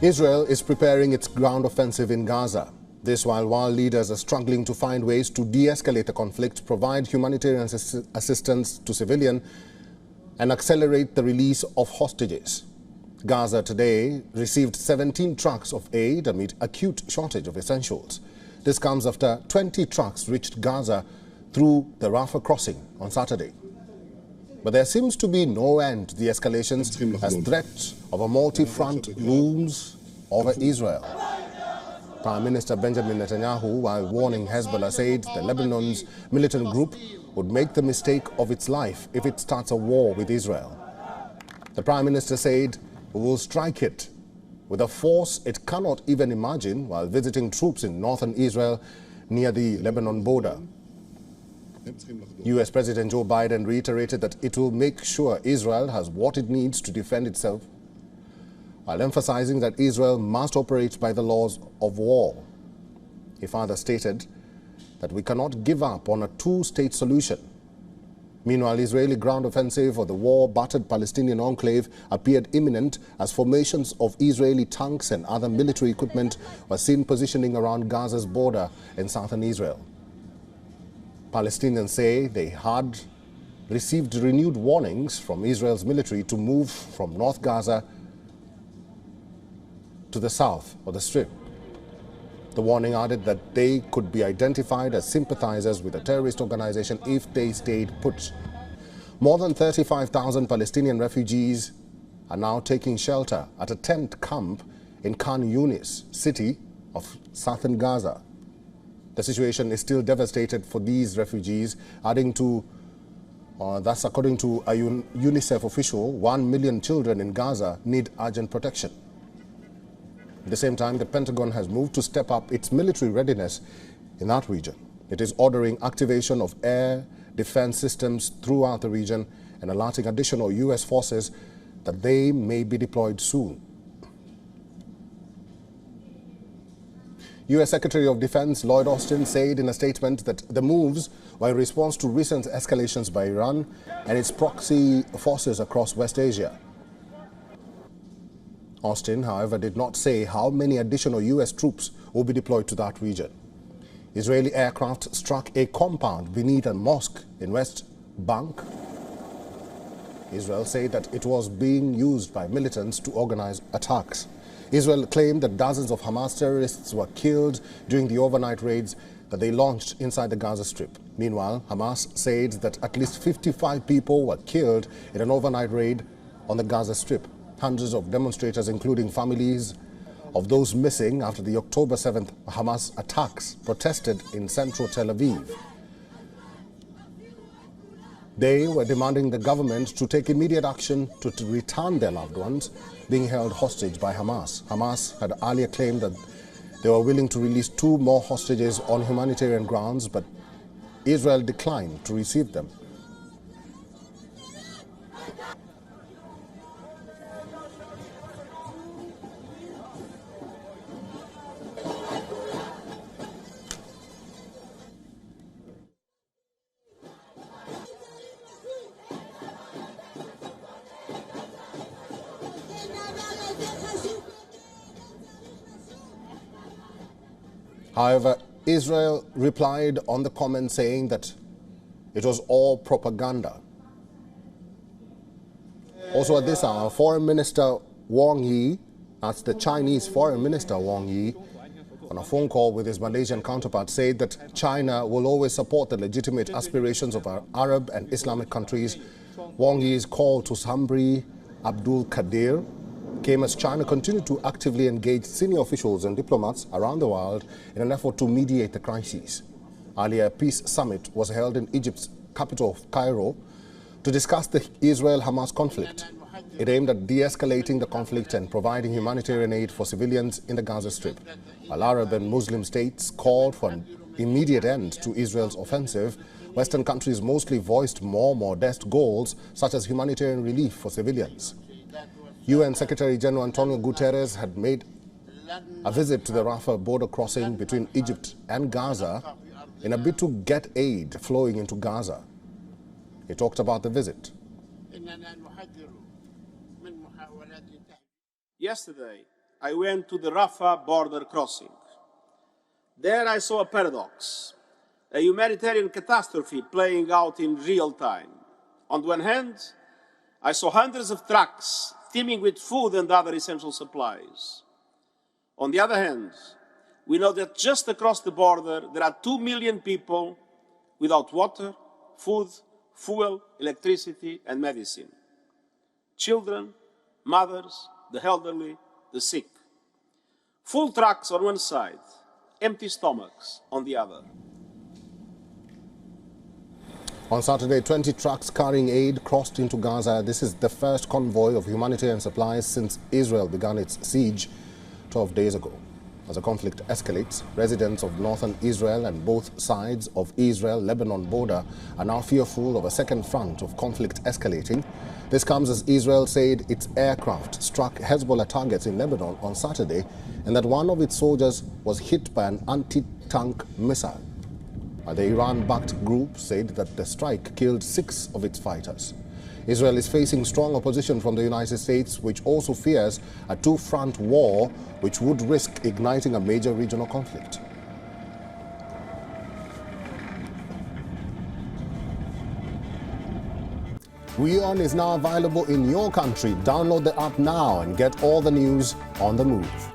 Israel is preparing its ground offensive in Gaza. This while world leaders are struggling to find ways to de-escalate the conflict, provide humanitarian assistance to civilians, and accelerate the release of hostages. Gaza today received 17 trucks of aid amid acute shortage of essentials. This comes after 20 trucks reached Gaza through the Rafah crossing on Saturday. But there seems to be no end to the escalations as threats of a multi-front looms over Israel. Prime Minister Benjamin Netanyahu, while warning Hezbollah, said the Lebanon's militant group would make the mistake of its life if it starts a war with Israel. The Prime Minister said we will strike it with a force it cannot even imagine while visiting troops in northern Israel near the Lebanon border. US President Joe Biden reiterated that it will make sure Israel has what it needs to defend itself, while emphasizing that Israel must operate by the laws of war. He further stated that we cannot give up on a two-state solution. Meanwhile, Israeli ground offensive for the war-battered Palestinian enclave appeared imminent as formations of Israeli tanks and other military equipment were seen positioning around Gaza's border in southern Israel. Palestinians say they had received renewed warnings from Israel's military to move from North Gaza to the south or the Strip. The warning added that they could be identified as sympathizers with a terrorist organization if they stayed put. More than 35,000 Palestinian refugees are now taking shelter at a tent camp in Khan Yunis, city of southern Gaza. The situation is still devastated for these refugees, adding to, that's according to a UNICEF official, 1 million children in Gaza need urgent protection. At the same time, the Pentagon has moved to step up its military readiness in that region. It is ordering activation of air defense systems throughout the region and alerting additional U.S. forces that they may be deployed soon. U.S. Secretary of Defense Lloyd Austin said in a statement that the moves were in response to recent escalations by Iran and its proxy forces across West Asia. Austin, however, did not say how many additional U.S. troops will be deployed to that region. Israeli aircraft struck a compound beneath a mosque in West Bank. Israel said that it was being used by militants to organize attacks. Israel claimed that dozens of Hamas terrorists were killed during the overnight raids that they launched inside the Gaza Strip. Meanwhile, Hamas said that at least 55 people were killed in an overnight raid on the Gaza Strip. Hundreds of demonstrators, including families of those missing after the October 7th Hamas attacks, protested in central Tel Aviv. They were demanding the government to take immediate action to return their loved ones being held hostage by Hamas. Hamas had earlier claimed that they were willing to release 2 more hostages on humanitarian grounds, but Israel declined to receive them. However, Israel replied on the comment saying that it was all propaganda. Also at this hour, Foreign Minister Wang Yi, that's the Chinese Foreign Minister Wang Yi, on a phone call with his Malaysian counterpart, said that China will always support the legitimate aspirations of our Arab and Islamic countries. Wang Yi's call to Sabri Abdul Kadir came as China continued to actively engage senior officials and diplomats around the world in an effort to mediate the crisis. Earlier, a peace summit was held in Egypt's capital of Cairo to discuss the Israel-Hamas conflict. It aimed at de-escalating the conflict and providing humanitarian aid for civilians in the Gaza Strip. While Arab and Muslim states called for an immediate end to Israel's offensive, Western countries mostly voiced more modest goals, such as humanitarian relief for civilians. UN Secretary General Antonio Guterres had made a visit to the Rafah border crossing between Egypt and Gaza in a bid to get aid flowing into Gaza. He talked about the visit. Yesterday, I went to the Rafah border crossing. There I saw a paradox, a humanitarian catastrophe playing out in real time. On the one hand, I saw hundreds of trucks teeming with food and other essential supplies. On the other hand, we know that just across the border there are 2 million people without water, food, fuel, electricity and medicine. Children, mothers, the elderly, the sick. Full trucks on one side, empty stomachs on the other. On Saturday, 20 trucks carrying aid crossed into Gaza. This is the first convoy of humanitarian supplies since Israel began its siege 12 days ago. As the conflict escalates, residents of northern Israel and both sides of Israel-Lebanon border are now fearful of a second front of conflict escalating. This comes as Israel said its aircraft struck Hezbollah targets in Lebanon on Saturday and that one of its soldiers was hit by an anti-tank missile. The Iran-backed group said that the strike killed 6 of its fighters. Israel is facing strong opposition from the United States, which also fears a two-front war which would risk igniting a major regional conflict. WION is now available in your country. Download the app now and get all the news on the move.